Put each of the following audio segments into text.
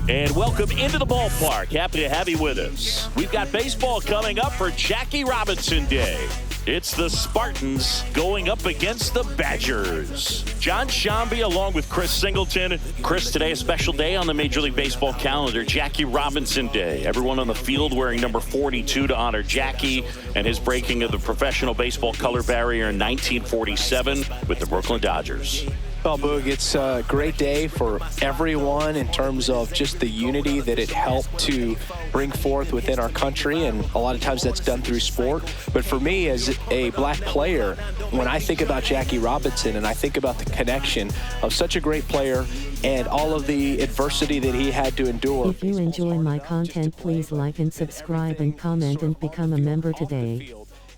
And welcome into the ballpark. Happy to have you with us. We've got baseball coming up for Jackie Robinson Day. It's the Spartans going up against the Badgers. John Shambi along with Chris Singleton. Chris, today a special day on the Major League Baseball calendar, Jackie Robinson Day. Everyone on the field wearing number 42 to honor Jackie and his breaking of the professional baseball color barrier in 1947 with the Brooklyn Dodgers. Well, Boog, it's a great day for everyone in terms of just the unity that it helped to bring forth within our country, and a lot of times that's done through sport. But for me, as a black player, when I think about Jackie Robinson and I think about the connection of such a great player and all of the adversity that he had to endure. If you enjoy my content, please like and subscribe and comment and become a member today.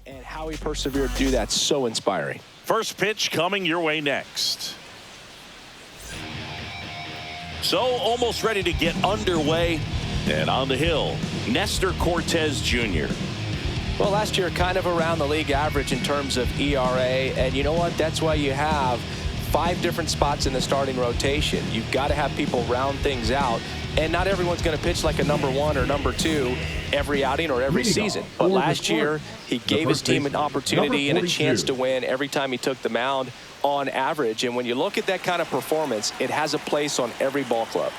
And how he persevered to do that, so inspiring. First pitch coming your way next. So almost ready to get underway, and on the hill, Nestor Cortez Jr. Well, last year kind of around the league average in terms of ERA, and you know what? That's why you have 5 different spots in the starting rotation. You've got to have people round things out, and not everyone's going to pitch like a number 1 or number 2 every outing or every season. But last year, he gave his team an opportunity and a chance to win every time he took the mound on average. And when you look at that kind of performance, it has a place on every ball club.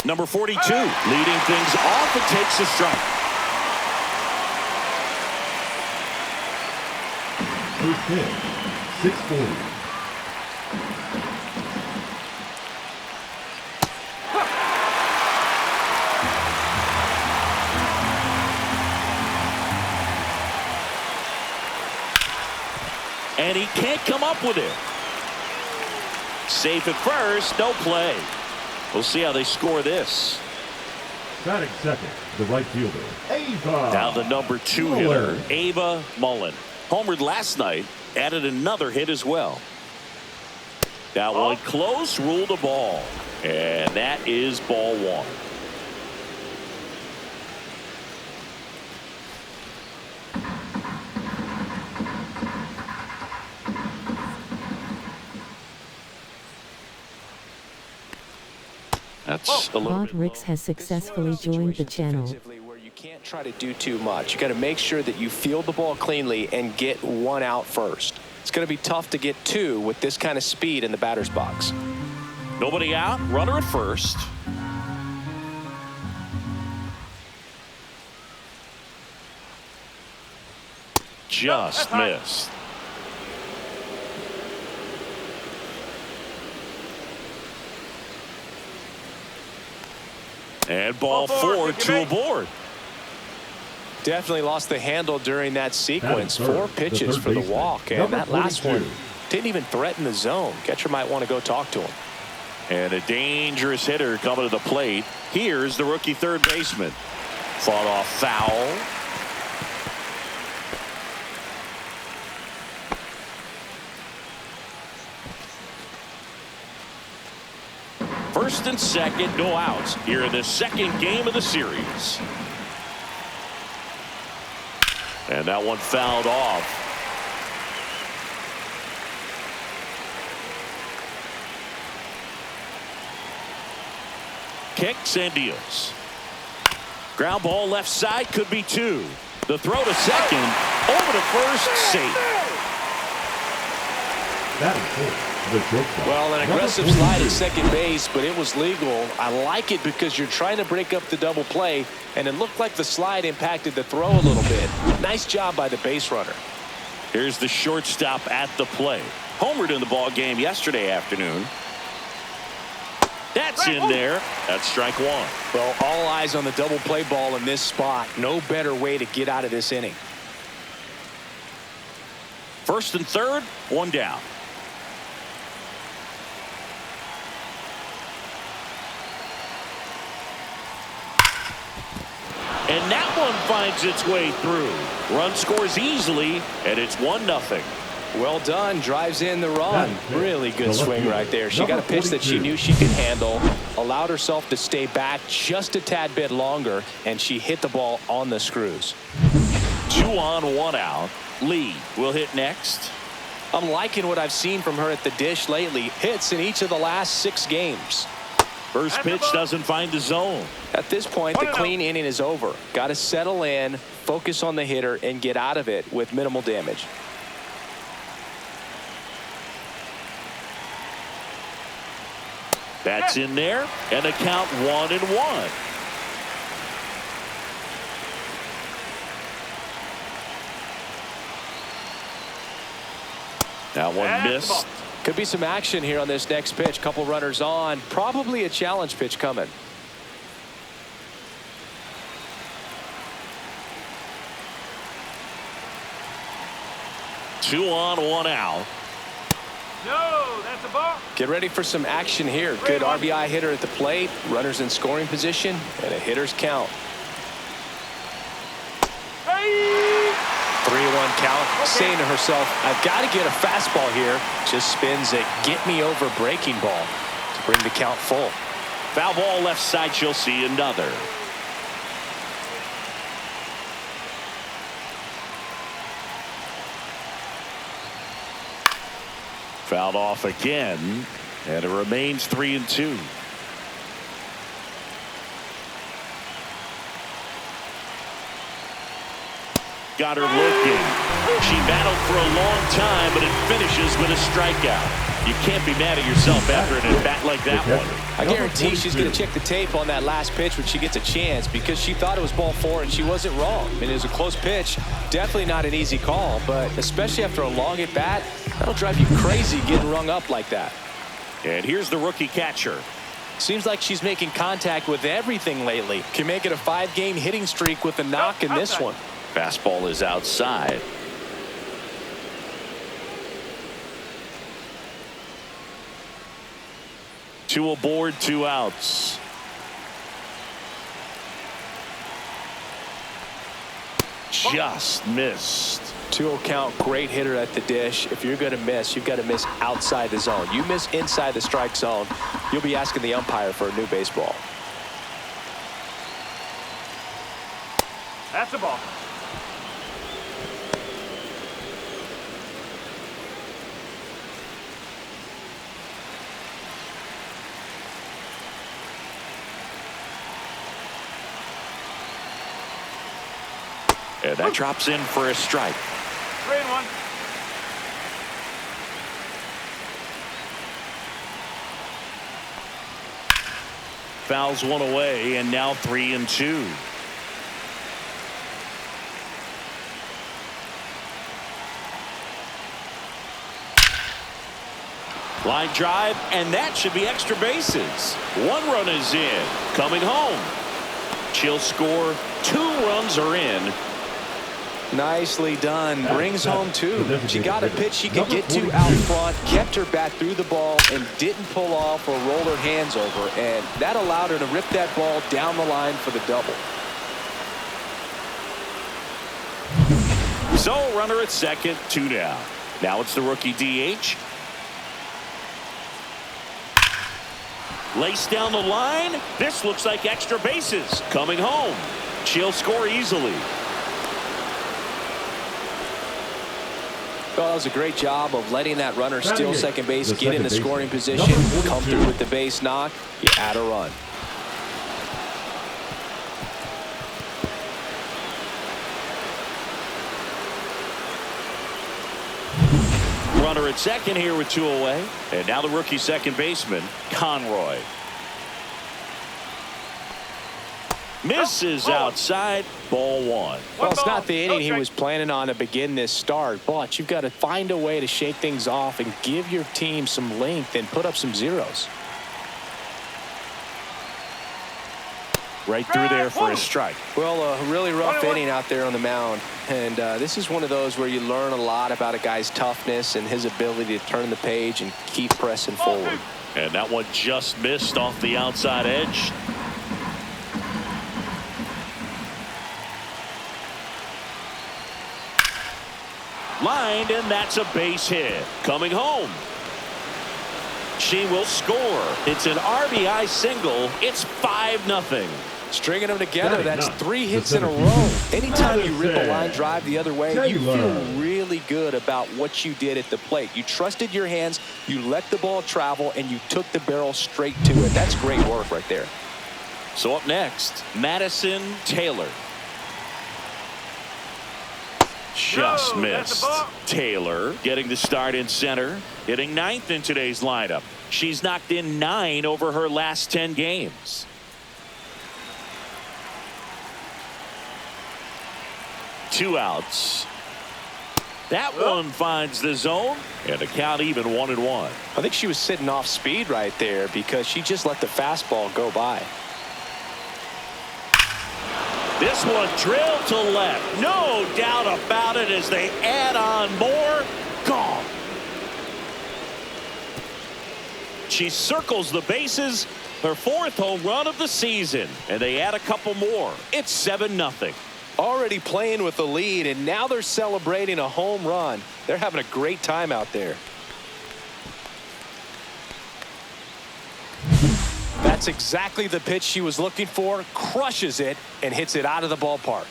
Number 42 leading things off and takes a strike. First pitch, 640. And he can't come up with it. Safe at first, no play. We'll see how they score this. Batting second, the right fielder, Ava. Now the number 2 hitter, Ava Mullen. Homered last night, added another hit as well. That one close, ruled a ball. And that is ball 1. That's a little Bob Ricks has successfully joined the channel. Where you can't try to do too much. You got to make sure that you field the ball cleanly and get 1 out first. It's going to be tough to get 2 with this kind of speed in the batter's box. Nobody out, runner at first. Just missed. And ball 4, 2 aboard. Definitely lost the handle during that sequence. 4 pitches for the walk, and that last one didn't even threaten the zone. Catcher might want to go talk to him. And a dangerous hitter coming to the plate. Here's the rookie third baseman. Fought off foul. First and second, no outs here in the second game of the series. And that one fouled off. Kicks and deals. Ground ball left side, could be 2. The throw to second, over to first, safe. That is it. Well, an aggressive slide at second base, but it was legal. I like it because you're trying to break up the double play, and it looked like the slide impacted the throw a little bit. Nice job by the base runner. Here's the shortstop at the plate. Homered in the ball game yesterday afternoon. That's in there. That's strike 1. Well, all eyes on the double play ball in this spot. No better way to get out of this inning. First and third, 1 down. And that one finds its way through. Run scores easily, and it's 1-0. Well done. Drives in the run. Really good swing right there. She got a pitch that she knew she could handle, allowed herself to stay back just a tad bit longer, and she hit the ball on the screws. 2 on, 1 out. Lee will hit next. I'm liking what I've seen from her at the dish lately. Hits in each of the last 6 games. First pitch doesn't find the zone. At this point, the clean inning is over. Got to settle in, focus on the hitter, and get out of it with minimal damage. That's in there, and a count 1-1. That one missed. Could be some action here on this next pitch. Couple runners on. Probably a challenge pitch coming. Two on, one out. No, that's a ball. Get ready for some action here. Good RBI hitter at the plate. Runners in scoring position. And a hitter's count. 3-1 count. Saying to herself, I've got to get a fastball here. Just spins a get-me-over breaking ball to bring the count full. Foul ball left side. She'll see another. Fouled off again, and it remains 3-2. Got her looking. She battled for a long time, but it finishes with a strikeout. You can't be mad at yourself after an at-bat like that one. I guarantee she's going to check the tape on that last pitch when she gets a chance, because she thought it was ball 4 and she wasn't wrong. I mean, it was a close pitch. Definitely not an easy call, but especially after a long at-bat, that'll drive you crazy getting rung up like that. And here's the rookie catcher. Seems like she's making contact with everything lately. Can make it a 5-game hitting streak with a knock in this one. Fastball is outside. Two aboard, 2 outs. Just missed. 2-0 count, great hitter at the dish. If you're going to miss, you've got to miss outside the zone. You miss inside the strike zone, you'll be asking the umpire for a new baseball. That's a ball. And that drops in for a strike. 3-1. Fouls one away, and now 3-2. Line drive, and that should be extra bases. 1 run is in. Coming home. She'll score. 2 runs are in. Nicely done. Brings home 2. She got a pitch she could get to out front, kept her bat through the ball, and didn't pull off or roll her hands over. And that allowed her to rip that ball down the line for the double. So, runner at second, 2 down. Now it's the rookie DH. Lace down the line. This looks like extra bases. Coming home. She'll score easily. Well, that was a great job of letting that runner steal second base, get in the scoring position, come through with the base knock. You add a run. Runner at second here with 2 away. And now the rookie second baseman, Conroy. Misses outside. Ball 1. Well, it's not the inning he was planning on to begin this start, but you've got to find a way to shake things off and give your team some length and put up some zeros. Right through there for a strike. Well, a really rough inning out there on the mound. And this is one of those where you learn a lot about a guy's toughness and his ability to turn the page and keep pressing forward. And that one just missed off the outside edge. Lined, and that's a base hit. Coming home. She will score. It's an RBI single. It's 5-0. Stringing them together, that's 3 hits The in a center row. field. Anytime you rip a line drive the other way, you Taylor. feel really good about what you did at the plate. You trusted your hands, you let the ball travel, and you took the barrel straight to it. That's great work right there. So up next, Madison Taylor. Just No, that's a missed. ball. Taylor getting the start in center, hitting 9th in today's lineup. She's knocked in 9 over her last 10 games. Two outs. That one finds the zone, and the count even 1-1. I think she was sitting off speed right there because she just let the fastball go by. This one drilled to left. No doubt about it as they add on more. Gone. She circles the bases. Her 4th home run of the season. And they add a couple more. It's 7-0. Already playing with the lead, and now they're celebrating a home run. They're having a great time out there. That's exactly the pitch she was looking for. Crushes it and hits it out of the ballpark.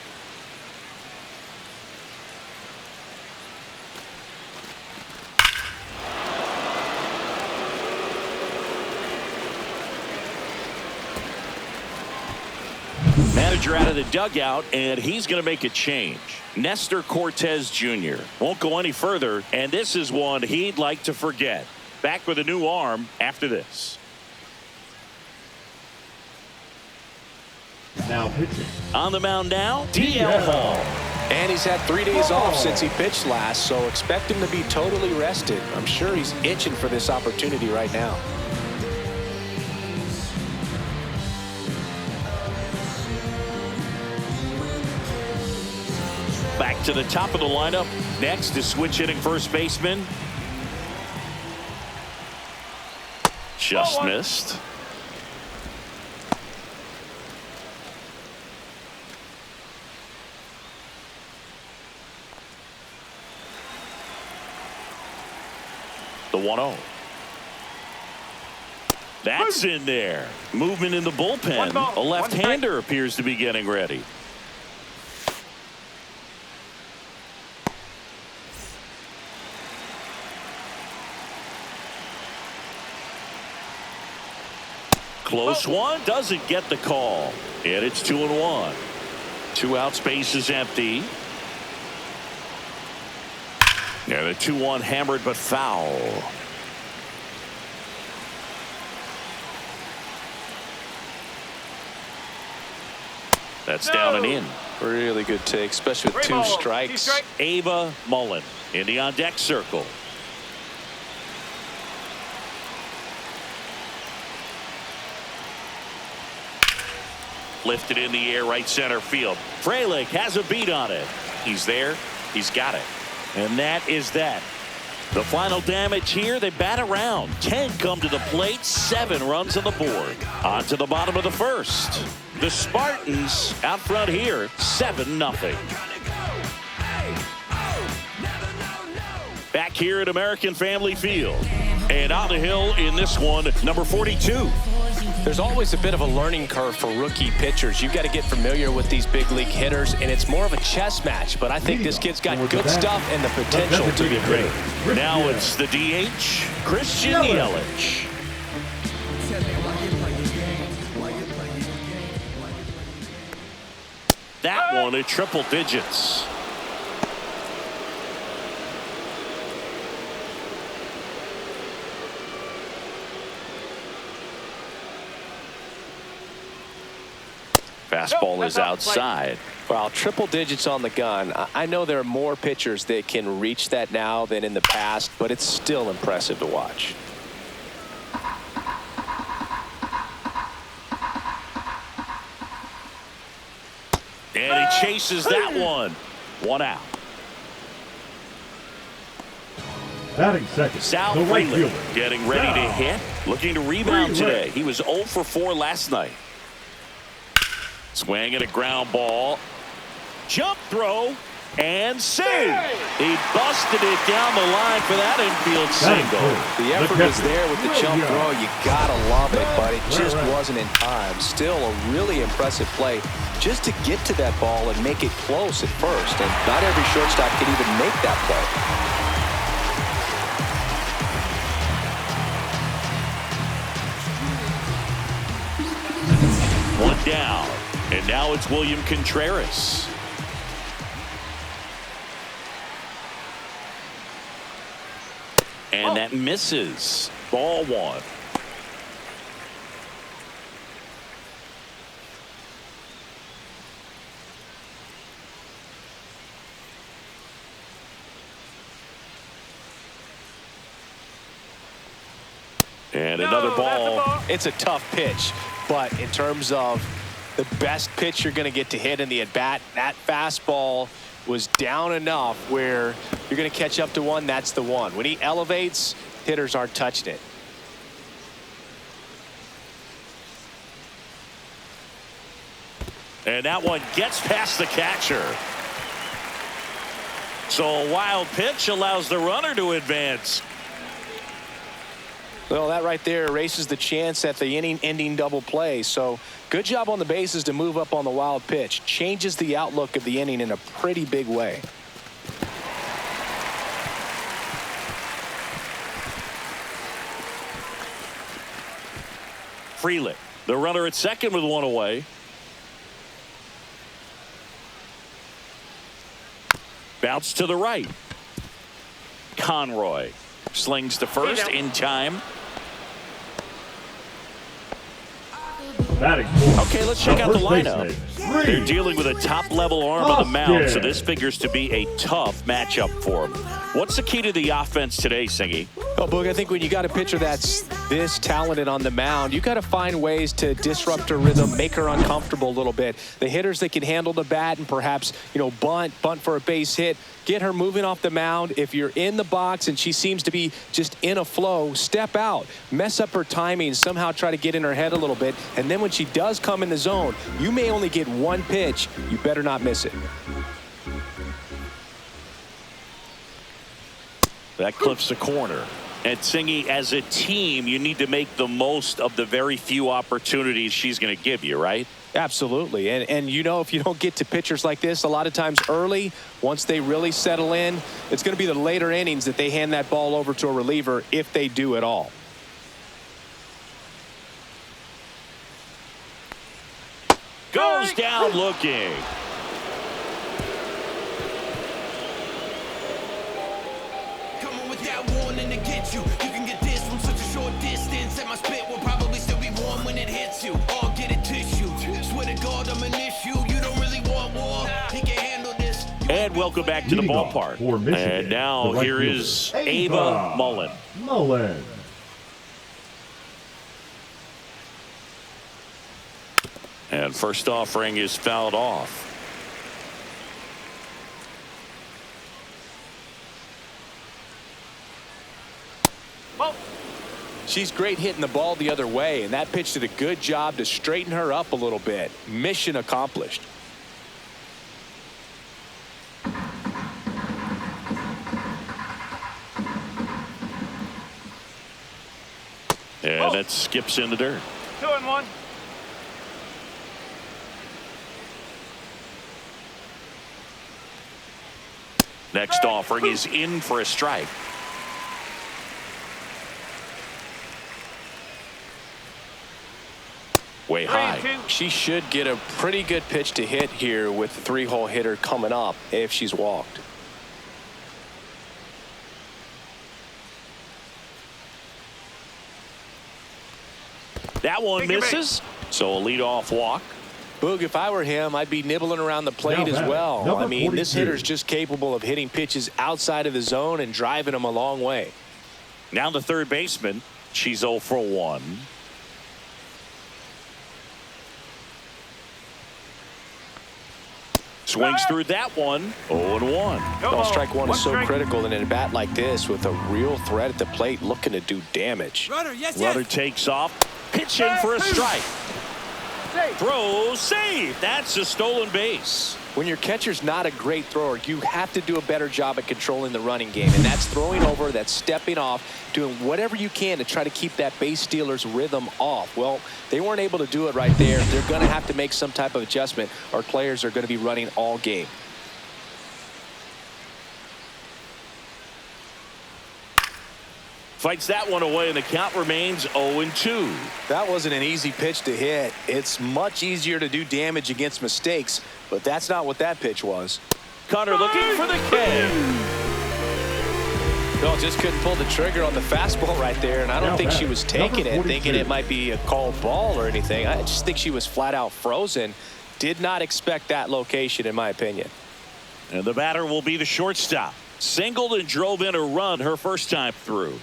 Manager out of the dugout, and he's going to make a change. Nestor Cortez Jr. won't go any further, and this is one he'd like to forget. Back with a new arm after this. Now pitching. On the mound now, DL Hall. And he's had 3 days off since he pitched last, so expect him to be totally rested. I'm sure he's itching for this opportunity right now. Back to the top of the lineup. Next is switch hitting first baseman. Just missed. The 1-0. That's in there. Movement in the bullpen. A left-hander appears to be getting ready. Close one, doesn't get the call. And it's 2-1. 2 out, space is empty. And a 2-1 hammered but foul. That's down and in. Really good take, especially with 2 strikes. Ava Mullen in the on deck circle. Lifted in the air, right center field. Freilich has a beat on it. He's there. He's got it. And that is that. The final damage here, they bat around. 10 come to the plate, 7 runs on the board. On to the bottom of the first. The Spartans out front here, 7-0. Back here at American Family Field. And on the hill in this one, number 42. There's always a bit of a learning curve for rookie pitchers. You've got to get familiar with these big league hitters, and it's more of a chess match. But I think this kid's got good stuff and the potential to be great. Now it's the DH, Christian Yelich. That one at triple digits. Fastball is outside. Well, triple digits on the gun. I know there are more pitchers that can reach that now than in the past, but it's still impressive to watch. And he chases that one. 1 out. Batting second, Sal the right Freeland fielder. getting ready to hit. Looking to rebound today. He was 0 for 4 last night. Swing and a ground ball. Jump throw. And save. He busted it down the line for that infield single. The effort was there with the jump throw. You gotta love it, but it just wasn't in time. Still a really impressive play just to get to that ball and make it close at first. And not every shortstop can even make that play. One down. And now it's William Contreras. And that misses. Ball one. And another ball. It's a tough pitch, but in terms of the best pitch you're going to get to hit in the at-bat, that fastball was down enough where you're going to catch up to one. That's the one. When he elevates, hitters aren't touching it. And that one gets past the catcher. So a wild pitch allows the runner to advance. Well, that right there erases the chance at the inning-ending double play. So good job on the bases to move up on the wild pitch. Changes the outlook of the inning in a pretty big way. Freeland, the runner at second with one away. Bounce to the right. Conroy slings to first in time. Okay, let's check out the lineup. They're dealing with a top-level arm on the mound, so this figures to be a tough matchup for them. What's the key to the offense today, Singy? Well, Boog, I think when you got a pitcher that's this talented on the mound, you got to find ways to disrupt her rhythm, make her uncomfortable a little bit. The hitters that can handle the bat and perhaps, bunt for a base hit, get her moving off the mound. If you're in the box and she seems to be just in a flow, step out, mess up her timing, somehow try to get in her head a little bit. And then when she does come in the zone, you may only get one pitch. You better not miss it. That clips the corner. And Singy, as a team, you need to make the most of the very few opportunities she's going to give you, right? Absolutely. And if you don't get to pitchers like this, a lot of times early, once they really settle in, it's going to be the later innings that they hand that ball over to a reliever, if they do at all. Goes down looking. To get you can get this from such a short distance, and my spit will probably still be warm when it hits you. Or get a tissue. Swear to God, I'm an issue. You don't really want war. He can handle this. And welcome back to the ballpark. And now here is Ava Mullen. And first offering is fouled off. She's great hitting the ball the other way, and that pitch did a good job to straighten her up a little bit. Mission accomplished. And that skips in the dirt. 2-1. Next offering is in for a strike. Way high. She should get a pretty good pitch to hit here with the three-hole hitter coming up if she's walked. That one misses. So a leadoff walk. Boog, if I were him, I'd be nibbling around the plate as well. I mean, this hitter's just capable of hitting pitches outside of the zone and driving them a long way. Now the third baseman. She's 0 for 1. Swings through that one. 0-1. Well, strike one is so critical in a bat like this with a real threat at the plate looking to do damage. Runner takes off. Pitching for a strike. Throw, save. That's a stolen base. When your catcher's not a great thrower, you have to do a better job at controlling the running game. And that's throwing over, that's stepping off, doing whatever you can to try to keep that base stealer's rhythm off. Well, they weren't able to do it right there. They're going to have to make some type of adjustment, or players are going to be running all game. Fights that one away, and the count remains 0-2. That wasn't an easy pitch to hit. It's much easier to do damage against mistakes, but that's not what that pitch was. Connor looking for the K. No, just couldn't pull the trigger on the fastball right there, and I don't think she was taking it, thinking it might be a called ball or anything. I just think she was flat out frozen. Did not expect that location, in my opinion. And the batter will be the shortstop. Singled and drove in a run her first time through.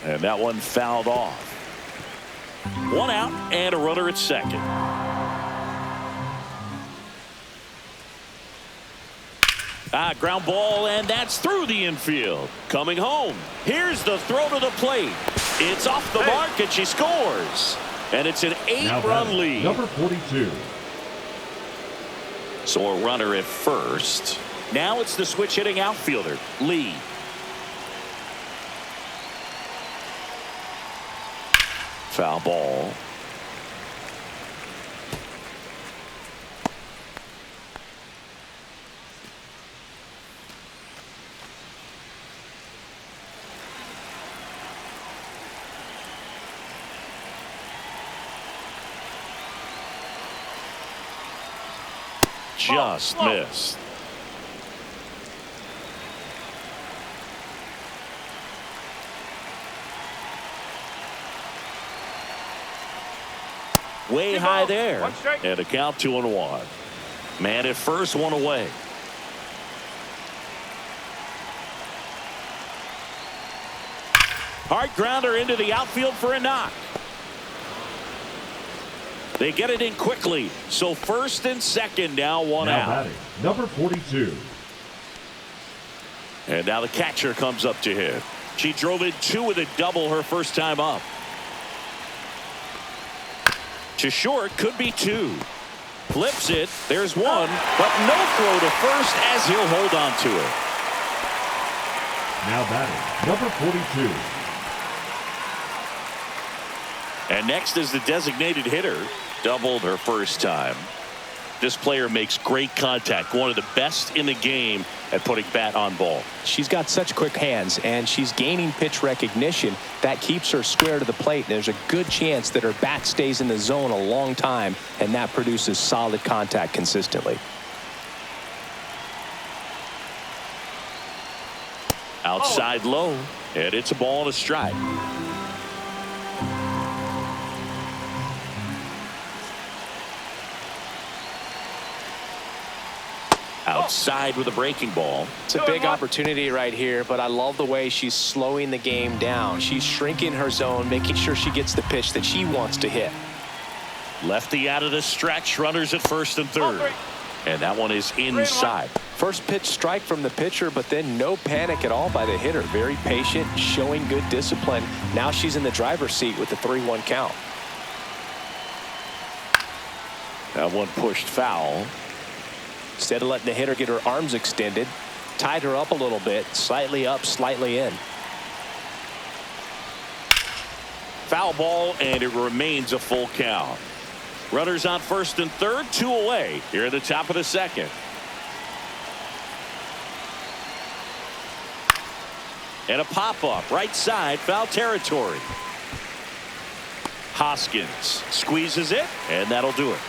And that one fouled off. One out and a runner at second. Ground ball, and that's through the infield. Coming home. Here's the throw to the plate. It's off the mark, and she scores. And it's an 8-run lead. Number 42. So a runner at first. Now it's the switch hitting outfielder, Lee. Foul ball. Just missed. Way high there. And a count 2-1. Man at first, one away. Hard grounder into the outfield for a knock. They get it in quickly. So first and second, now one out. Batting, number 42. And now the catcher comes up to hit. She drove in 2 with a double her first time up. To short, could be 2. Flips it. There's 1, but no throw to first as he'll hold on to it. Now batting, number 42. And next is the designated hitter. Doubled her first time. This player makes great contact. One of the best in the game at putting bat on ball. She's got such quick hands, and she's gaining pitch recognition. That keeps her square to the plate. There's a good chance that her bat stays in the zone a long time, and that produces solid contact consistently. Outside low, and it's a ball and a strike. Outside with a breaking ball. It's a big opportunity right here, but I love the way she's slowing the game down. She's shrinking her zone, making sure she gets the pitch that she wants to hit. Lefty out of the stretch, runners at first and third. And that one is inside. First pitch strike from the pitcher, but then no panic at all by the hitter. Very patient, showing good discipline. Now she's in the driver's seat with the 3-1 count. That one pushed foul. Instead of letting the hitter get her arms extended, tied her up a little bit, slightly up, slightly in. Foul ball, and it remains a full count. Runners on first and third, 2 away here at the top of the second. And a pop-up right side, foul territory. Hoskins squeezes it, and that'll do it.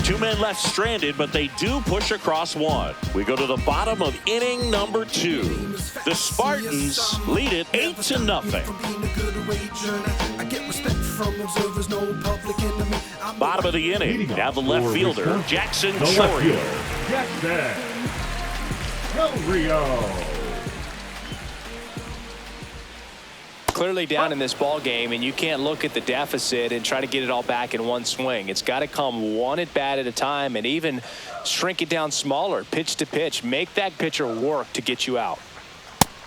2 men left stranded, but they do push across 1. We go to the bottom of inning number 2. The Spartans lead it 8-0. Bottom of the inning. Now the left fielder, Jackson Choria. Jackson Choria. Clearly down in this ball game, and you can't look at the deficit and try to get it all back in one swing. It's got to come one at bat at a time, and even shrink it down smaller, pitch to pitch. Make that pitcher work to get you out.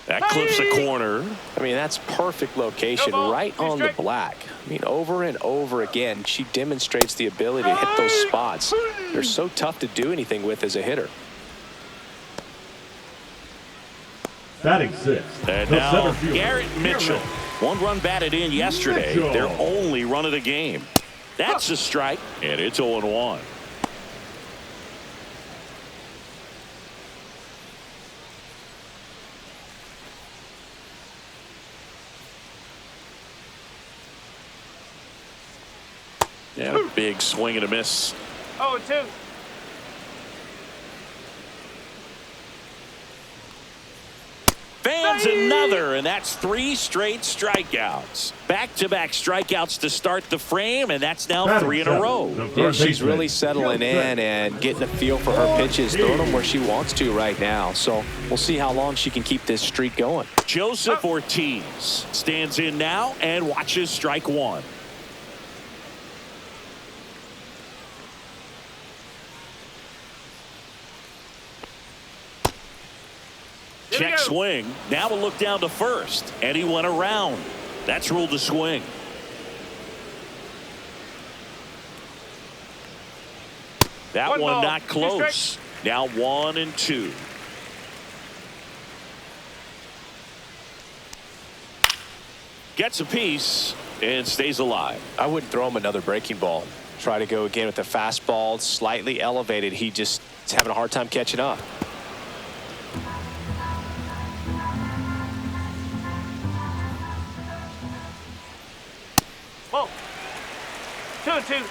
That clips a corner. I mean, that's perfect location, right on the black. I mean, over and over again, she demonstrates the ability to hit those spots. They're so tough to do anything with as a hitter. Batting sixth. And now Garrett Mitchell. 1 run batted in yesterday. Their only run of the game. That's a strike, and it's 0-1. Yeah, a big swing and a miss. 0-2. Fans another, and that's 3 straight strikeouts. Back-to-back strikeouts to start the frame, and that's now 3 in a row. Yeah, she's really settling in and getting a feel for her pitches, throwing them where she wants to right now. So we'll see how long she can keep this streak going. Joseph Ortiz stands in now and watches strike 1. Check swing. Now we'll look down to first, and he went around. That's ruled a swing. That one not close. Now 1-2. Gets a piece and stays alive. I wouldn't throw him another breaking ball. Try to go again with the fastball, slightly elevated. He just is having a hard time catching up. Whoa. 2-2.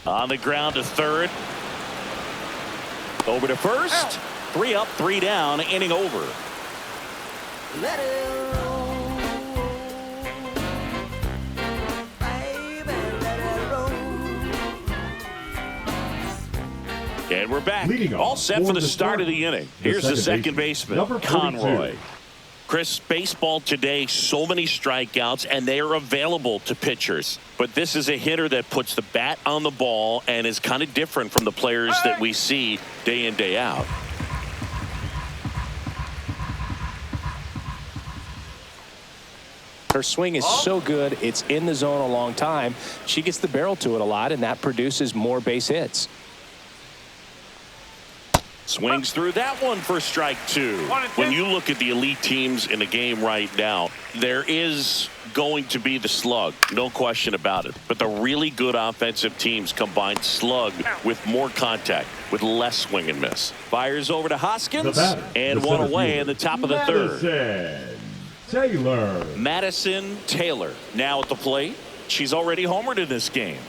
On the ground to third. Over to first. 3 up, 3 down, inning over. Let it roll. Baby, let it roll. And we're back. Leading All off set for the start of the inning. Here's the second baseman, number 42. Conroy. Chris, baseball today, so many strikeouts, and they are available to pitchers. But this is a hitter that puts the bat on the ball and is kind of different from the players that we see day in, day out. Her swing is so good, it's in the zone a long time. She gets the barrel to it a lot, and that produces more base hits. Swings through that one for strike 2. When you look at the elite teams in the game right now, there is going to be the slug, no question about it. But the really good offensive teams combine slug with more contact, with less swing and miss. Fires over to Hoskins, and one away in the top of the third. Madison Taylor now at the plate. She's already homered in this game.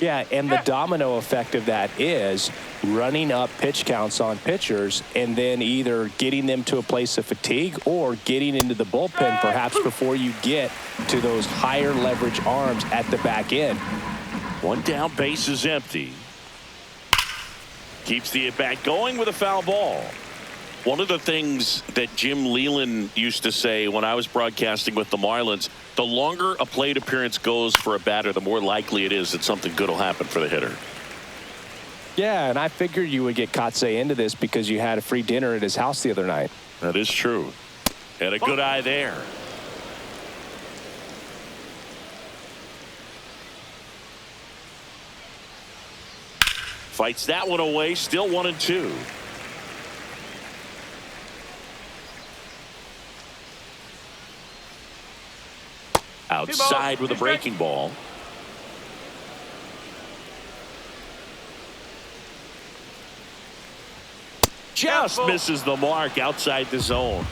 Yeah, and the domino effect of that is running up pitch counts on pitchers and then either getting them to a place of fatigue or getting into the bullpen perhaps before you get to those higher leverage arms at the back end. One down, base is empty. Keeps the at-bat going with a foul ball. One of the things that Jim Leland used to say when I was broadcasting with the Marlins, the longer a plate appearance goes for a batter, the more likely it is that something good will happen for the hitter. Yeah, and I figured you would get Kotsay into this because you had a free dinner at his house the other night. That is true. And a good eye there. Fights that one away, still 1-2. Outside with a breaking ball. Just misses the mark outside the zone.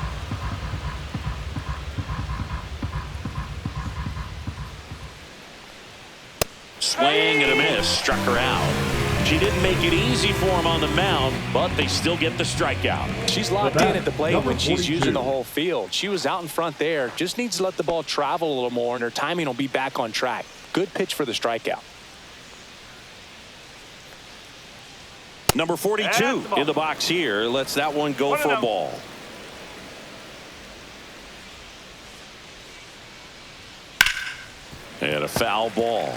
Swing and a miss, struck her out. She didn't make it easy for him on the mound, but they still get the strikeout. She's locked in at the plate when she's using the whole field. She was out in front there. Just needs to let the ball travel a little more, and her timing will be back on track. Good pitch for the strikeout. Number 42 in the box here. Lets that one go for a ball. And a foul ball.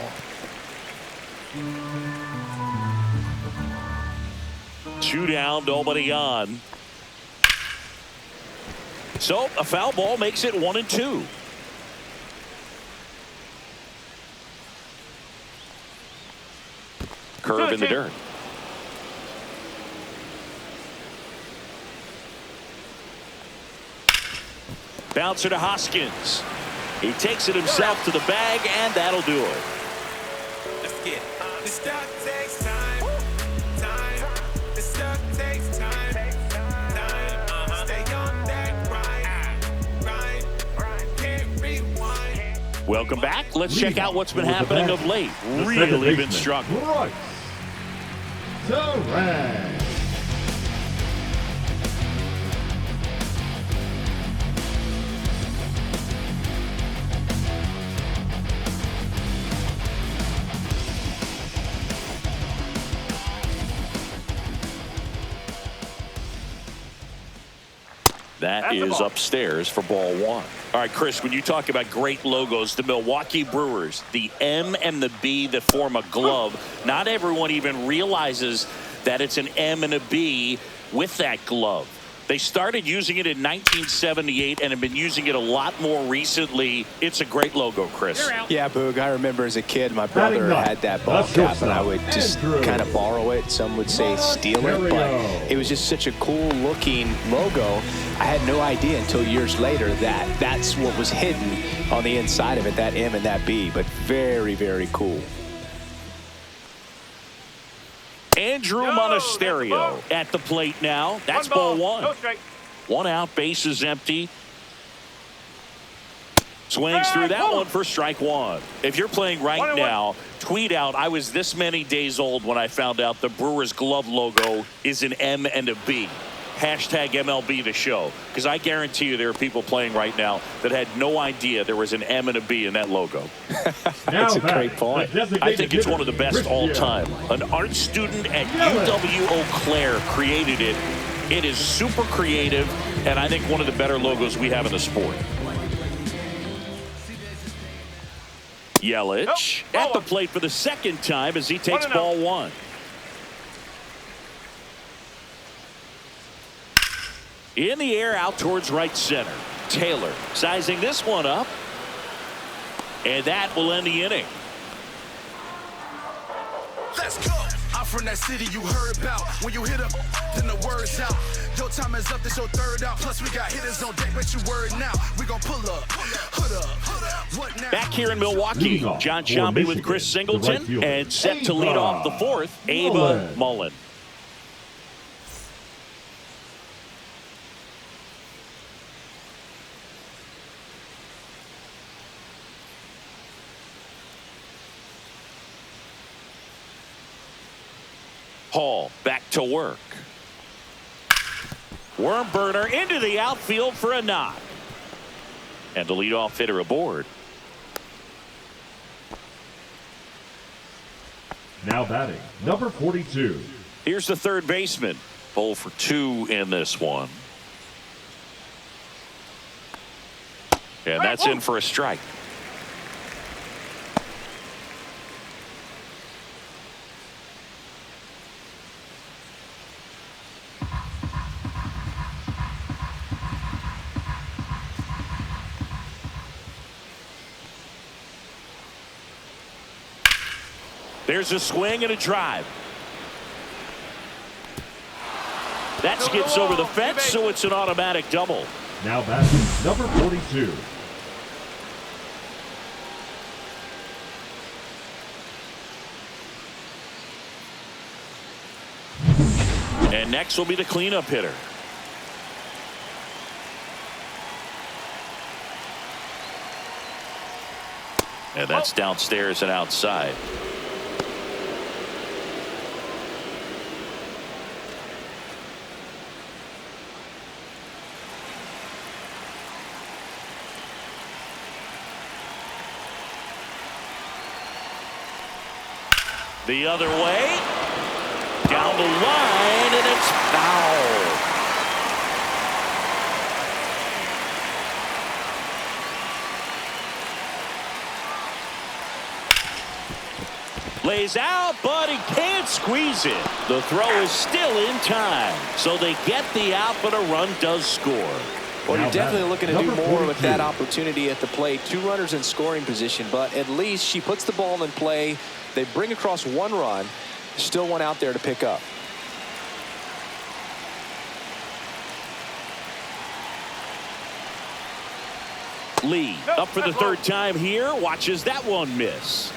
Two down, nobody on. So a foul ball makes it 1-2. Curve in the dirt. Bouncer to Hoskins. He takes it himself to the bag, and that'll do it. Let's get it. The stuff takes time. The stuff takes time. Stay on that grind. Can't rewind. Welcome back. Let's check out what's been happening of late. Really been struggling. Right. Durant. That is upstairs for ball one. All right, Chris, when you talk about great logos, the Milwaukee Brewers, the M and the B that form a glove, not everyone even realizes that it's an M and a B with that glove. They started using it in 1978 and have been using it a lot more recently. It's a great logo, Chris. Yeah, Boog, I remember as a kid, my brother had that ball cap, and I would just kind of borrow it. Some would say steal it, but it was just such a cool-looking logo. I had no idea until years later that that's what was hidden on the inside of it, that M and that B, but very, very cool. Andrew Monasterio at the plate now. That's ball one. No strike. One out, base is empty. Swings through that one for strike one. If you're playing right now, tweet out, I was this many days old when I found out the Brewers glove logo is an M and a B. Hashtag MLB the show. Because I guarantee you there are people playing right now that had no idea there was an M and a B in that logo. That's a great point. I think it's one of the best all time. An art student at UW Eau Claire created it. It is super creative, and I think one of the better logos we have in the sport. Yelich at the plate for the second time as he takes ball one. In the air out towards right center. Taylor sizing this one up. And that will end the inning. Let's go. I'm from that city you heard about. When you hit up, then the word's out. Your time is up, this your third out. Plus we got hitters on deck, but you word now. We gon' pull up, hood up. What now? Back here in Milwaukee, John Sciambi with Chris Singleton. And set to lead off the fourth, Ava Mullen. Hall back to work. Worm burner into the outfield for a knock. And the leadoff hitter aboard. Now batting, number 42. Here's the third baseman. 0 for 2 in this one. And that's in for a strike. There's a swing and a drive. That skips over the fence, so it's an automatic double. Now batting, number 42. And next will be the cleanup hitter. And that's downstairs and outside. The other way, down the line, and it's foul. Lays out, but he can't squeeze it. The throw is still in time. So they get the out, but a run does score. Well, you're definitely looking to do more with that opportunity at the plate. 2 runners in scoring position, but at least she puts the ball in play. They bring across 1 run. Still one out there to pick up. Lee up for the 3rd time here. Watches that one miss.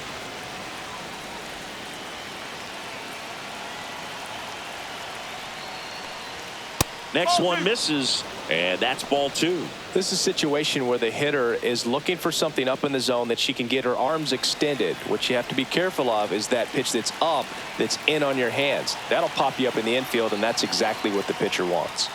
Next one misses, and that's ball 2. This is a situation where the hitter is looking for something up in the zone that she can get her arms extended. What you have to be careful of is that pitch that's up, that's in on your hands. That'll pop you up in the infield, and that's exactly what the pitcher wants.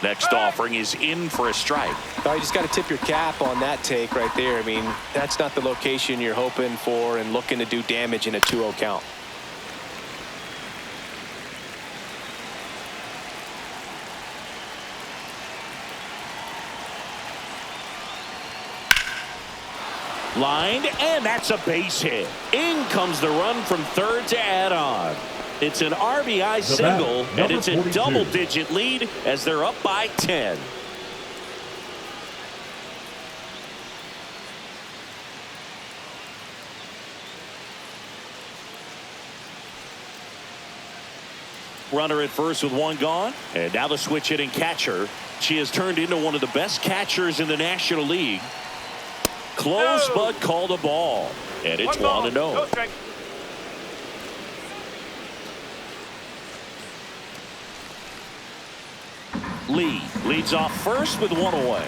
Next offering is in for a strike. Oh, you just got to tip your cap on that take right there. I mean, that's not the location you're hoping for and looking to do damage in a 2-0 count. Lined, and that's a base hit. In comes the run from 3rd to add on. It's an RBI single, and it's a 42. double-digit lead as they're up by 10. Runner at first with 1 gone, and now the switch hitting catcher. She has turned into one of the best catchers in the National League. Close, but called a ball, and it's 1-0. No strike. Lee leads off first with 1 away.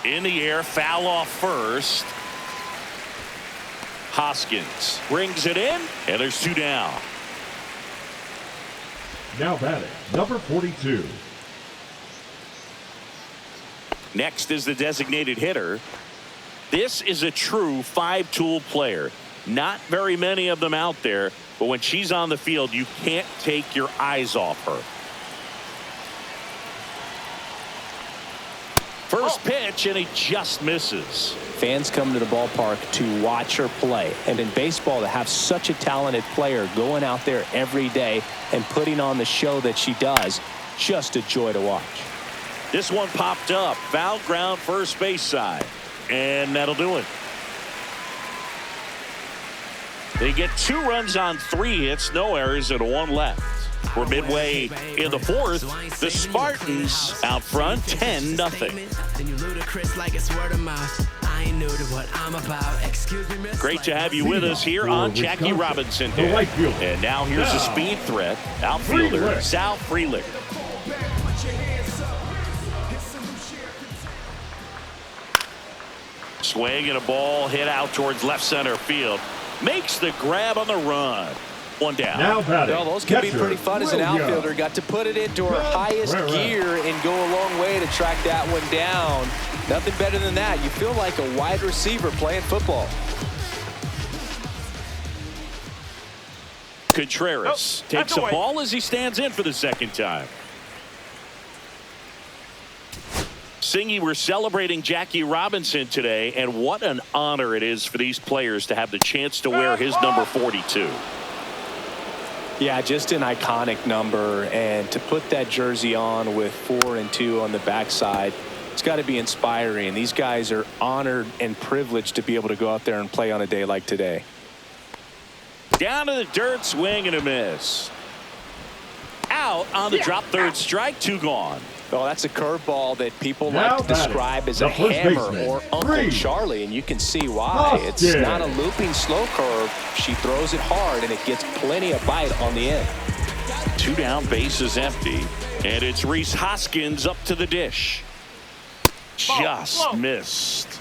In the air, foul off first. Hoskins brings it in, and there's 2 down. Now batting, number 42. Next is the designated hitter. This is a true 5-tool player. Not very many of them out there, but when she's on the field, you can't take your eyes off her. First pitch, and he just misses. Fans come to the ballpark to watch her play. And in baseball, to have such a talented player going out there every day and putting on the show that she does, just a joy to watch. This one popped up. Foul ground first base side. And that'll do it. They get 2 runs on 3 hits, no errors, and 1 left. We're midway in the 4th. The Spartans out front 10-0. Great to have you with us here on Jackie Robinson Day. And now here's a speed threat. Outfielder Sal Frelick. Swing and a ball hit out towards left center field. Makes the grab on the run. 1 down. Now batting, well, those can be pretty fun as an outfielder. Got to put it into her highest gear and go a long way to track that one down. Nothing better than that. You feel like a wide receiver playing football. Contreras takes a ball as he stands in for the 2nd time. Singy, we're celebrating Jackie Robinson today, and what an honor it is for these players to have the chance to wear his number 42. Yeah, just an iconic number, and to put that jersey on with 4 and 2 on the backside, it's got to be inspiring. These guys are honored and privileged to be able to go out there and play on a day like today. Down to the dirt, swing and a miss. Out on the drop 3rd strike, 2 gone. Well, that's a curveball that people like to describe as a hammer or Uncle Charlie, and you can see why. It's not a looping slow curve. She throws it hard, and it gets plenty of bite on the end. 2 down, bases empty, and it's Reese Hoskins up to the dish. Just missed.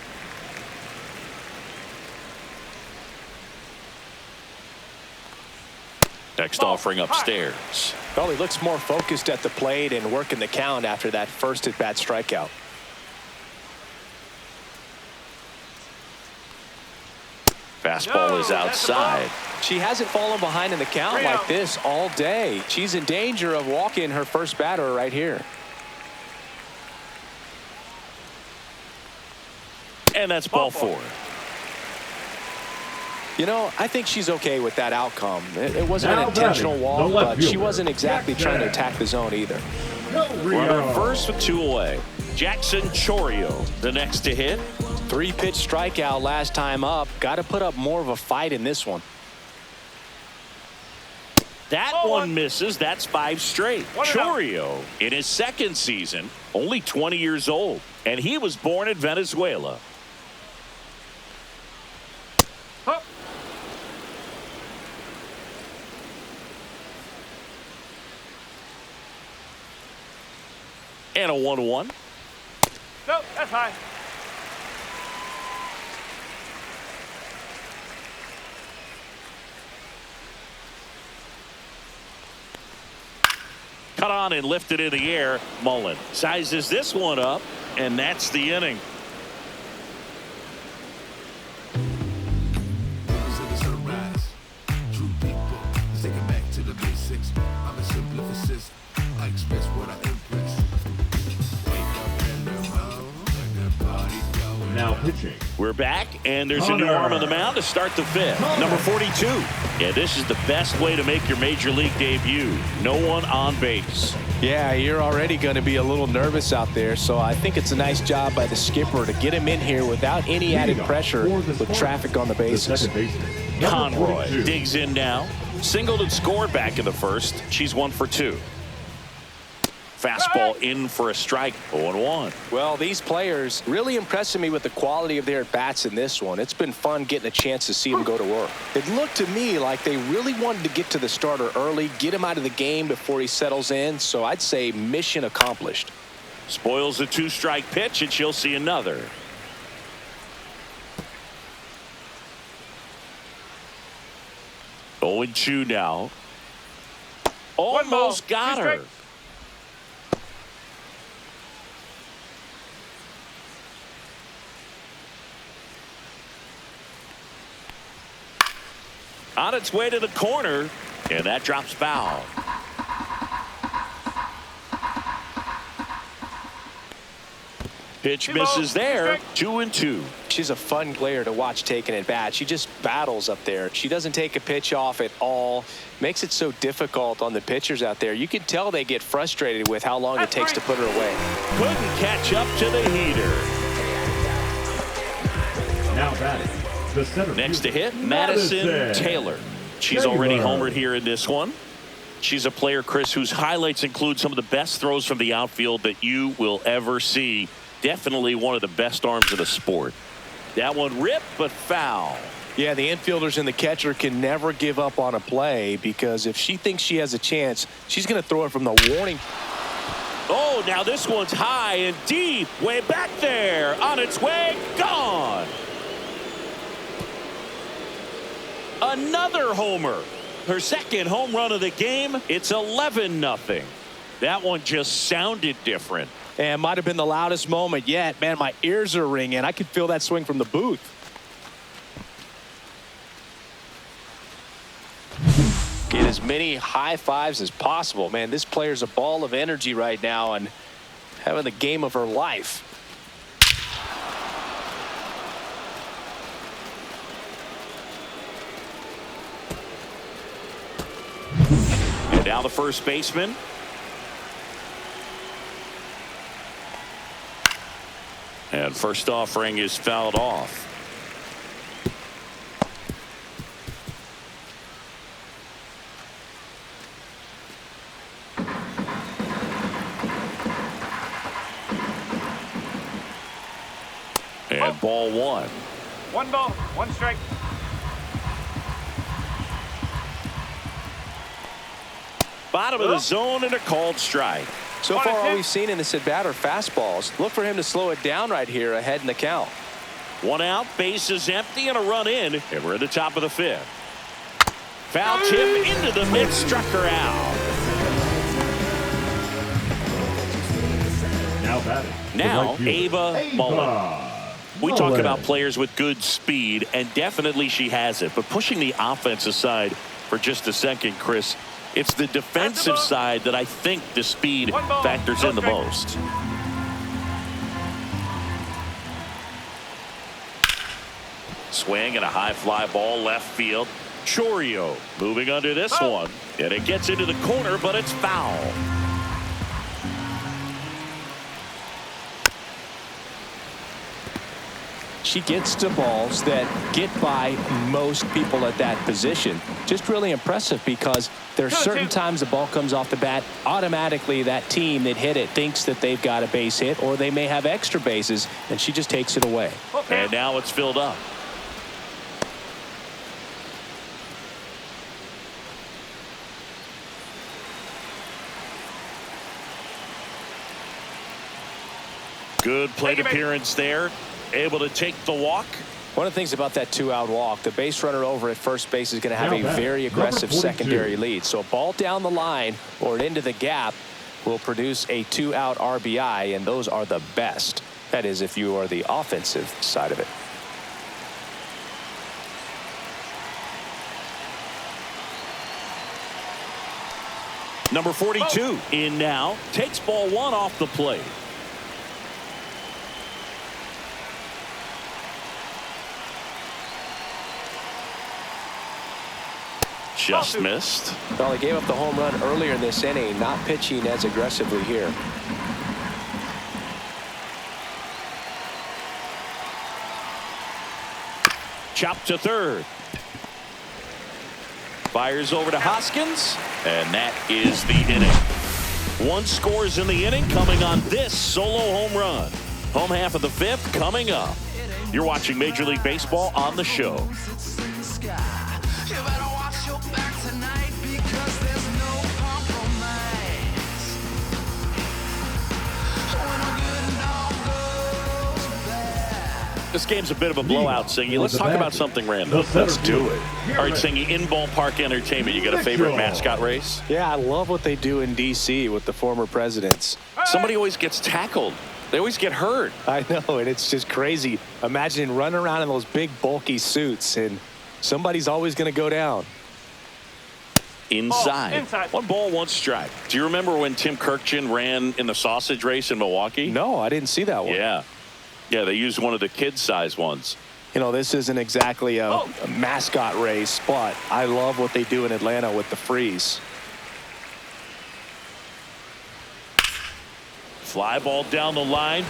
Next offering upstairs. Well, he looks more focused at the plate and working the count after that first at-bat strikeout. Fastball is outside. She hasn't fallen behind in the count like this all day. She's in danger of walking her first batter right here. And that's ball 4. You know, I think she's okay with that outcome. It wasn't Now an intentional batting, walk, the left but she fielder, wasn't exactly trying to Jackson. attack the zone either. Runner first with 2 away. Jackson Chorio, the next to hit. 3-pitch strikeout last time up. Got to put up more of a fight in this one. That one misses. That's 5 straight. One and out. Chorio in his 2nd season, only 20 years old, and he was born in Venezuela. Huh. And a 1-1. Nope, that's high. Cut on and lifted in the air. Mullen sizes this one up, and that's the inning. Moments of the sunrise. True people, let's take it back to the basics. I'm a simplificist. I express what I impress. Wake up in the morning, let the party go. Now pitching. We're back, and there's a new arm on the mound to start the 5th. Number 42. Yeah, this is the best way to make your major league debut. No one on base. Yeah, you're already going to be a little nervous out there, so I think it's a nice job by the skipper to get him in here without any added pressure with traffic on the bases. Second baseman. Conroy 42. digs in now. Singled and scored back in the 1st. She's 1 for 2. Fastball in for a strike. 0-1. Well, these players really impressing me with the quality of their at-bats in this one. It's been fun getting a chance to see them go to work. It looked to me like they really wanted to get to the starter early, get him out of the game before he settles in, so I'd say mission accomplished. Spoils a 2-strike pitch, and she'll see another. Owen Chu now. Almost got 2 her. strikes. On its way to the corner, and that drops foul. Pitch misses there. 2-2. She's a fun player to watch taking at bat. She just battles up there. She doesn't take a pitch off at all. Makes it so difficult on the pitchers out there. You can tell they get frustrated with how long it takes to put her away. Couldn't catch up to the heater. Now batting. The center Next to fielder, hit, Madison Taylor. She's already homered here in this one. She's a player, Chris, whose highlights include some of the best throws from the outfield that you will ever see. Definitely one of the best arms of the sport. That one ripped, but foul. Yeah, the infielders and the catcher can never give up on a play because if she thinks she has a chance, she's going to throw it from the warning. Oh, now this one's high and deep. Way back there. On its way. Gone. Another homer. Her 2nd home run of the game. It's 11-0. That one just sounded different. And might have been the loudest moment yet. Man, my ears are ringing. I could feel that swing from the booth. Get as many high fives as possible. Man, this player's a ball of energy right now and having the game of her life. And now the first baseman. And first offering is fouled off. And ball 1. 1 ball, 1 strike. Bottom of the zone and a called strike. So far, all we've seen in this at-bat are fastballs. Look for him to slow it down right here ahead in the count. 1 out, base is empty, and a run in, and we're at the top of the 5th. Foul tip into the mid, struck her out. Now batting. Now, Ava Mullen. We talk Mullen. about players with good speed, and definitely she has it. But pushing the offense aside for just a second, Chris, it's the defensive side that I think the speed factors in the most. Swing and a high fly ball left field. Chourio moving under this one, and it gets into the corner, but it's foul. She gets to balls that get by most people at that position. Just really impressive because there's certain times the ball comes off the bat, automatically that team that hit it thinks that they've got a base hit, or they may have extra bases, and she just takes it away. And now it's filled up. Good plate appearance there. Able to take the walk. One of the things about that 2-out walk, the base runner over at first base is going to have a very aggressive secondary lead. So a ball down the line or into the gap will produce a 2-out RBI, and those are the best. That is, if you are the offensive side of it. Number 42 in now. Takes ball one off the plate. Just missed. Well, he gave up the home run earlier in this inning, not pitching as aggressively here. Chop to third. Fires over to Hoskins, and that is the inning. One scores in the inning coming on this solo home run. Home half of the fifth coming up. You're watching Major League Baseball on the show. This game's a bit of a blowout, Singy. Let's talk about something random. Let's do it. All right, Singy, in ballpark entertainment, you got a favorite mascot race? Yeah, I love what they do in D.C. with the former presidents. Somebody always gets tackled. They always get hurt. I know, and it's just crazy. Imagine running around in those big, bulky suits, and somebody's always going to go down. Inside. 1 ball, 1 strike. Do you remember when Tim Kirkjian ran in the sausage race in Milwaukee? No, I didn't see that one. Yeah, they used one of the kid-size ones. You know, this isn't exactly a mascot race, but I love what they do in Atlanta with the freeze. Fly ball down the line.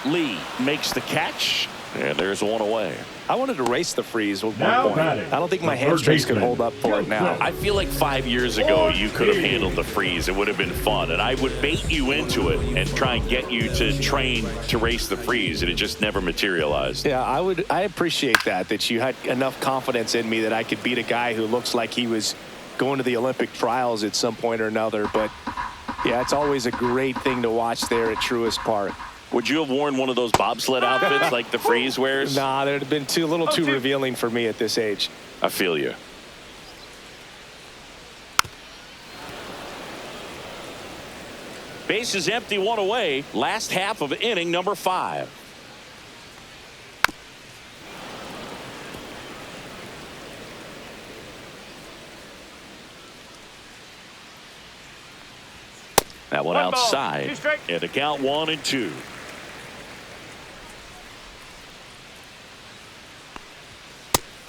Lee makes the catch, and there's one away. I wanted to race the freeze with Now one point. batting, I don't think my the hamstrings third could hold up for it now. I feel like 5 years ago you could have handled the freeze. It would have been fun, and I would bait you into it and try and get you to train to race the freeze, and it just never materialized. Yeah, I appreciate that you had enough confidence in me that I could beat a guy who looks like he was going to the Olympic trials at some point or another. But yeah, it's always a great thing to watch there at Truist Park. Would you have worn one of those bobsled outfits like the freeze wears? Nah, they'd have been a little too revealing for me at this age. I feel you. Base is empty, 1 away. Last half of inning number 5. That one outside. And the count 1-2.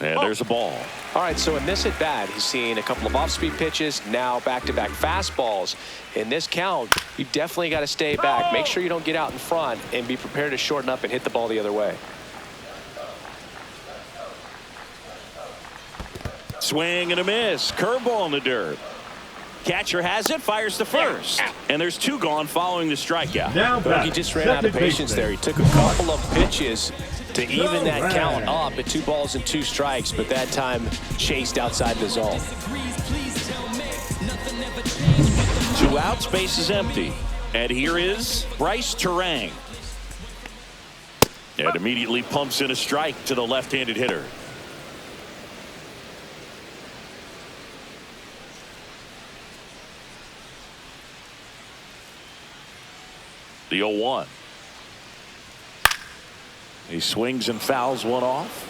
And there's a ball. All right, so in this at bat, he's seeing a couple of off-speed pitches, now back-to-back fastballs. In this count, you definitely got to stay back. Make sure you don't get out in front and be prepared to shorten up and hit the ball the other way. Swing and a miss. Curveball in the dirt. Catcher has it, fires to first. And there's 2 gone following the strikeout. Well, he just ran out of patience there. He took a couple of pitches to even that count up at 2 balls and 2 strikes, but that time chased outside the zone. 2 outs, base is empty. And here is Bryce Terang. And immediately pumps in a strike to the left-handed hitter. The 0-1. He swings and fouls one off.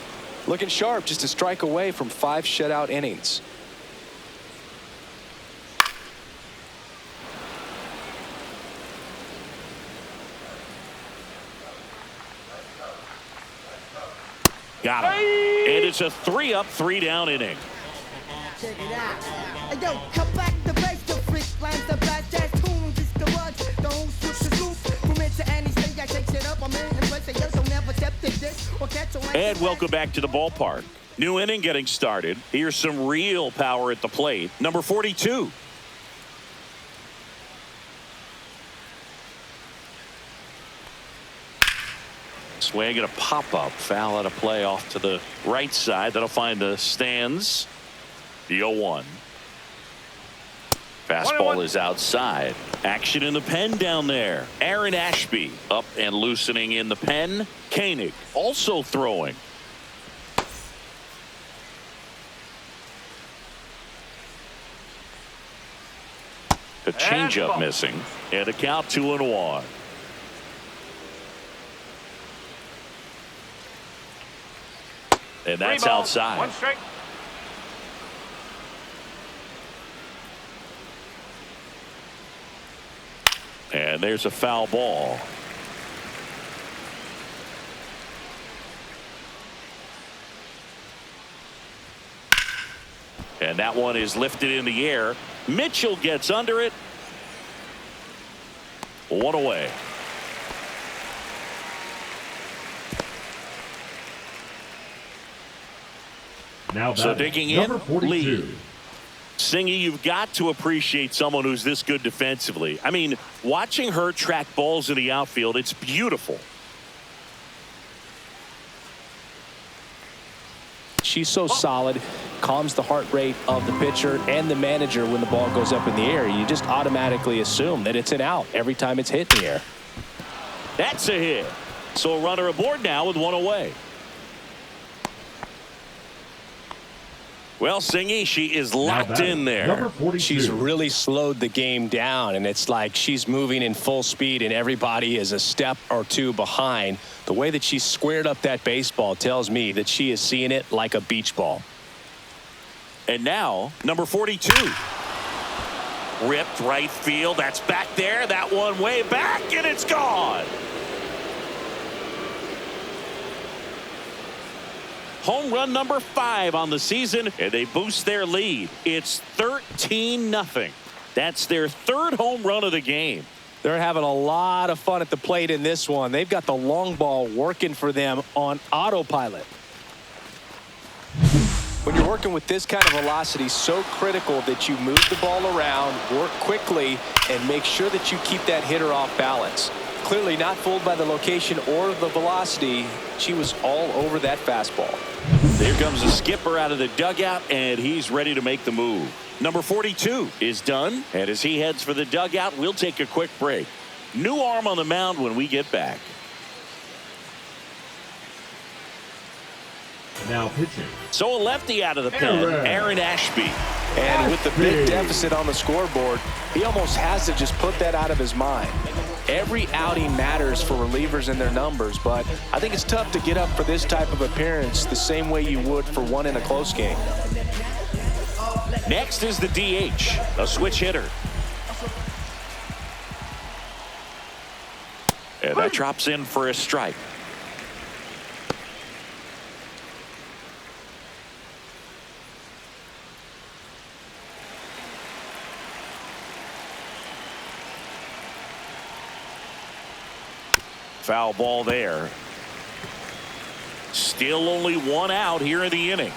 Looking sharp, just a strike away from 5 shutout innings. Got him. And it's a 3-up, 3-down inning. Check it out. Hey, yo, come back the bass, the freak lines, the blast jazz tunes, it's the words, don't switch the loop. From it to anything, I take shit up, I'm in and play, yo, so never step to this or catch a. And welcome back to the ballpark. New inning getting started. Here's some real power at the plate. Number 42. Swing and a pop-up. Foul out of play off to the right side. That'll find the stands. The 0-1. Fastball is outside. Action in the pen down there. Aaron Ashby up and loosening in the pen. Koenig also throwing. The changeup missing. And a count 2-1. And that's outside. 1 strike. And there's a foul ball. And that one is lifted in the air. Mitchell gets under it. 1 away. Now So digging in, number 42. Lee. Singy, you've got to appreciate someone who's this good defensively. I mean, watching her track balls in the outfield, it's beautiful. She's so solid, calms the heart rate of the pitcher and the manager when the ball goes up in the air. You just automatically assume that it's an out every time it's hit in the air. That's a hit. So a runner aboard now with 1 away. Well, Singy, she is locked in there. Number 42. She's really slowed the game down, and it's like she's moving in full speed, and everybody is a step or two behind. The way that she squared up that baseball tells me that she is seeing it like a beach ball. And now, number 42. Ripped right field. That's back there. That one way back, and it's gone. Home run number 5 on the season, and they boost their lead. It's 13-0. That's their 3rd home run of the game. They're having a lot of fun at the plate in this one. They've got the long ball working for them on autopilot. When you're working with this kind of velocity, so critical that you move the ball around, work quickly, and make sure that you keep that hitter off balance. Clearly not fooled by the location or the velocity. She was all over that fastball. Here comes the skipper out of the dugout, and he's ready to make the move. Number 42 is done, and as he heads for the dugout, we'll take a quick break. New arm on the mound when we get back. Now pitching. So a lefty out of the pen, Aaron Ashby. And with the big deficit on the scoreboard, he almost has to just put that out of his mind. Every outing matters for relievers and their numbers, but I think it's tough to get up for this type of appearance the same way you would for one in a close game. Next is the DH, a switch hitter. And that drops in for a strike. Foul ball there. Still only 1 out here in the inning.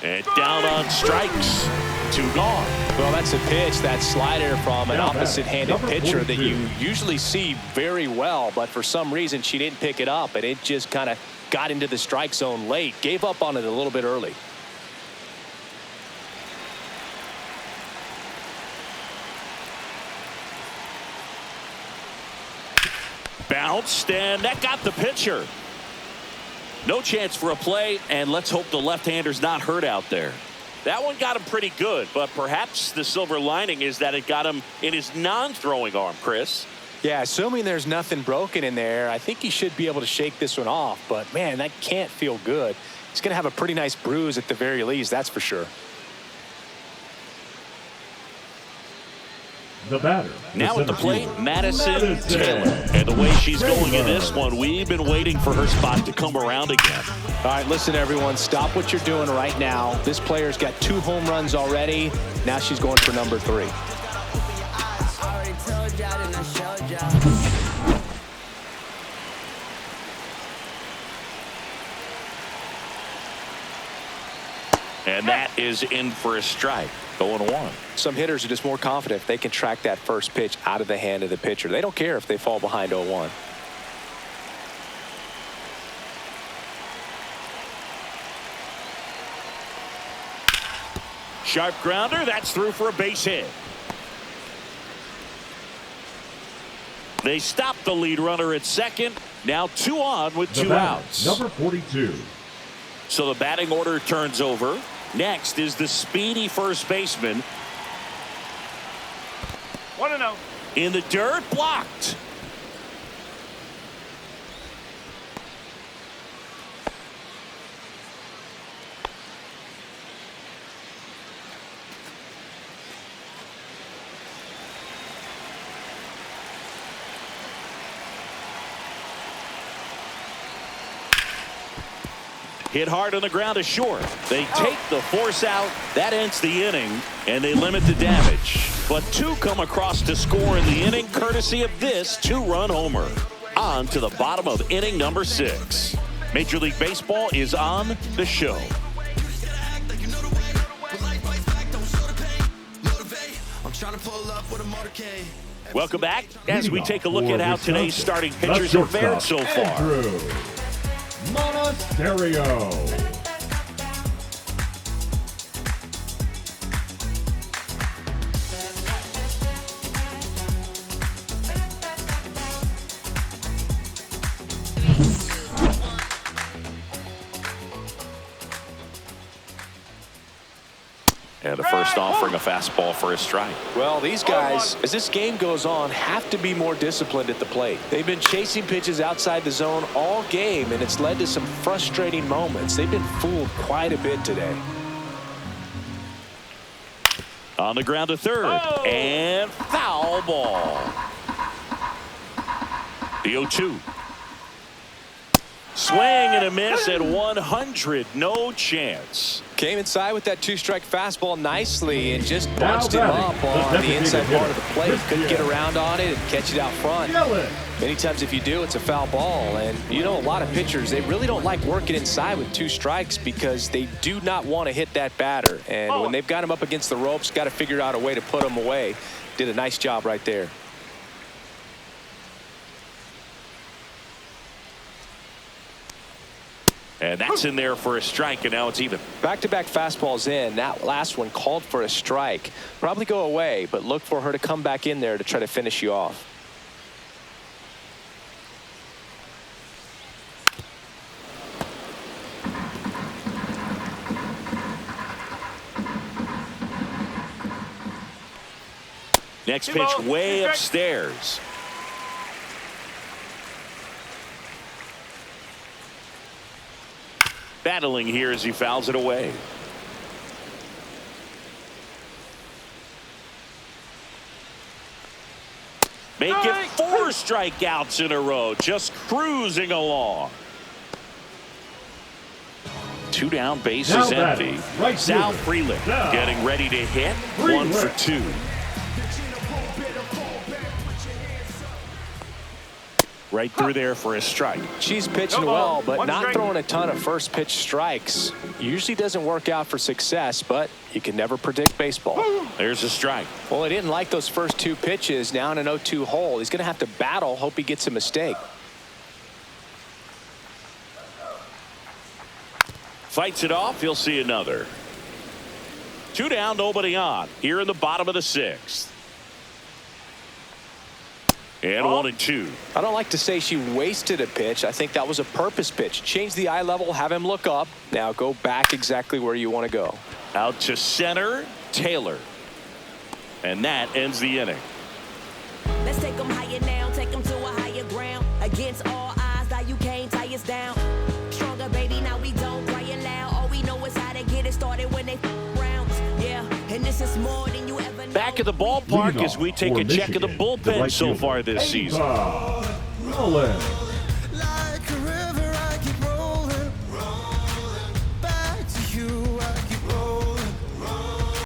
And down on strikes. 2 gone. Well, that's a pitch, that slider from an opposite-handed pitcher that you usually see very well, but for some reason she didn't pick it up, and it just kind of got into the strike zone late. Gave up on it a little bit early. Bounced, and that got the pitcher. No chance for a play, and let's hope the left-hander's not hurt out there. That one got him pretty good, but perhaps the silver lining is that it got him in his non-throwing arm, Chris. Yeah, assuming there's nothing broken in there, I think he should be able to shake this one off, but man, that can't feel good. He's going to have a pretty nice bruise at the very least, that's for sure. The batter. Now at the plate, fielder, Madison Taylor. And the way she's going in this one, we've been waiting for her spot to come around again. All right, listen, everyone. Stop what you're doing right now. This player's got 2 home runs already. Now she's going for number 3. And that is in for a strike. 0-1. Some hitters are just more confident if they can track that first pitch out of the hand of the pitcher. They don't care if they fall behind 0-1. Sharp grounder. That's through for a base hit. They stop the lead runner at second. Now 2 on with 2 outs. Number 42. So the batting order turns over. Next is the speedy first baseman. 1-0. In the dirt, blocked. Hit hard on the ground to short. They take the force out. That ends the inning, and they limit the damage. But 2 come across to score in the inning, courtesy of this 2-run homer. On to the bottom of inning number 6. Major League Baseball is on the show. Welcome back as we take a look at how today's starting pitchers have fared so far. Monasterio. And the first offering a fastball for a strike. Well, these guys, as this game goes on, have to be more disciplined at the plate. They've been chasing pitches outside the zone all game, and it's led to some frustrating moments. They've been fooled quite a bit today. On the ground to third. And foul ball. The 0-2. Swing and a miss at 100. No chance. Came inside with that 2-strike fastball nicely and just bunched him up on the inside part of the plate. Couldn't get around on it and catch it out front. Many times if you do, it's a foul ball. And you know, a lot of pitchers, they really don't like working inside with 2 strikes because they do not want to hit that batter. And when they've got him up against the ropes, got to figure out a way to put him away. Did a nice job right there. And that's in there for a strike, and now it's even. Back-to-back fastballs in. That last one called for a strike. Probably go away, but look for her to come back in there to try to finish you off. Next pitch way upstairs. Battling here as he fouls it away. Make it 4 strikeouts in a row. Just cruising along. 2 down, bases empty. Sal Freeland getting ready to hit. 1 for 2. Right through there for a strike. She's pitching well, but not throwing a ton of first pitch strikes. Usually doesn't work out for success, but you can never predict baseball. There's a strike. Well, he didn't like those first 2 pitches. Now in an 0-2 hole, he's going to have to battle. Hope he gets a mistake. Fights it off. He'll see another. 2 down, nobody on. Here in the bottom of the 6th. And 1-2. I don't like to say she wasted a pitch. I think that was a purpose pitch. Change the eye level, have him look up. Now go back exactly where you want to go. Out to center, Taylor. And that ends the inning. Let's take them higher now, take them to a higher ground. Against all odds, that you can't tie us down. Stronger, baby, now we don't cry it loud. All we know is how to get it started when they rounds. Yeah, and this is more than you ever Back at the ballpark as we take a check of the bullpen so far this season. Ncaa.